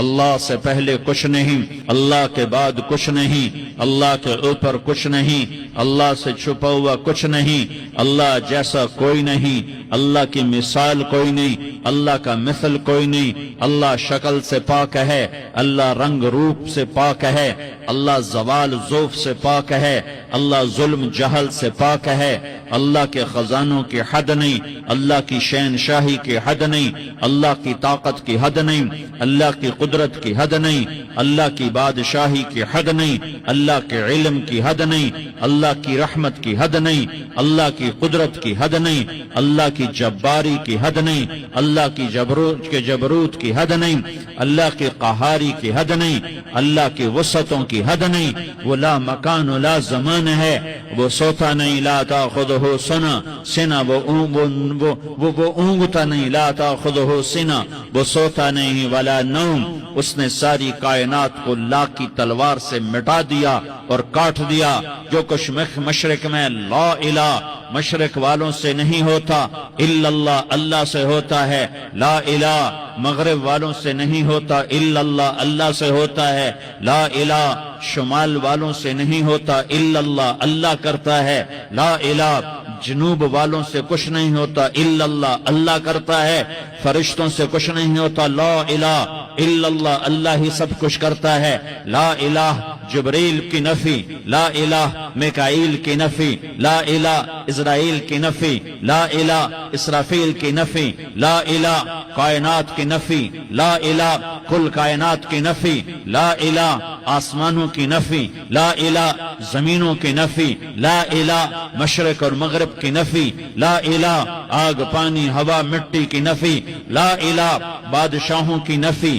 اللہ سے پہلے کچھ نہیں، اللہ کے بعد کچھ نہیں، اللہ کے اوپر کچھ نہیں، اللہ سے چھپا ہوا کچھ نہیں، اللہ جیسا کوئی نہیں، اللہ کی مثال کوئی نہیں، اللہ کا مثل کوئی نہیں، اللہ شکل سے پاک ہے، اللہ رنگ روپ سے پاک ہے، اللہ زوال ذوف سے پاک ہے، اللہ ظلم جہل سے پاک ہے، اللہ کے خزانوں کی حد نہیں، اللہ کی شہنشاہی کی حد نہیں، اللہ کی طاقت کی حد نہیں، اللہ کی قدرت کی حد نہیں، اللہ کی بادشاہی کی حد نہیں، اللہ کے علم کی حد نہیں، اللہ کی رحمت کی حد نہیں، اللہ کی قدرت کی حد نہیں، اللہ کی جباری کی حد نہیں، اللہ کی جبروت کی حد نہیں، اللہ کی قہاری کی حد نہیں، اللہ کی وسعتوں کی حد نہیں، وہ لا مکان و لا زمان ہے، وہ سوتا نہیں لا تاخذہ سنہ، وہ اونگتا نہیں لا تاخذہ سنہ، وہ سوتا نہیں ولا نوم، اس نے ساری کائنات کو لاکھ کی تلوار سے مٹا دیا اور کاٹ دیا۔ جو کچھ مشرق میں لا الہ مشرق والوں سے نہیں ہوتا الا اللہ، اللہ سے ہوتا ہے، لا الہ مغرب والوں سے نہیں ہوتا الا اللہ، اللہ سے ہوتا ہے، لا الہ شمال والوں سے نہیں ہوتا الا اللہ، اللہ کرتا ہے، لا الہ جنوب والوں سے کچھ نہیں ہوتا الا اللہ، اللہ کرتا ہے، فرشتوں سے کچھ نہیں ہوتا، لا الہ الا اللہ، اللہ ہی سب کچھ کرتا ہے، لا الہ جبریل کی نفی، لا الہ میکائیل کی نفی، لا الہ اسرائیل کی نفی، لا الہ اسرافیل کی نفی، لا الہ کائنات کی نفی، لا الہ کل کائنات کی نفی، لا الہ آسمانوں کی نفی، لا الہ زمینوں کی نفی، لا الہ مشرق اور مغرب کی نفی، لا الہ آگ پانی ہوا مٹی کی نفی، لا الہ بادشاہوں کی نفی،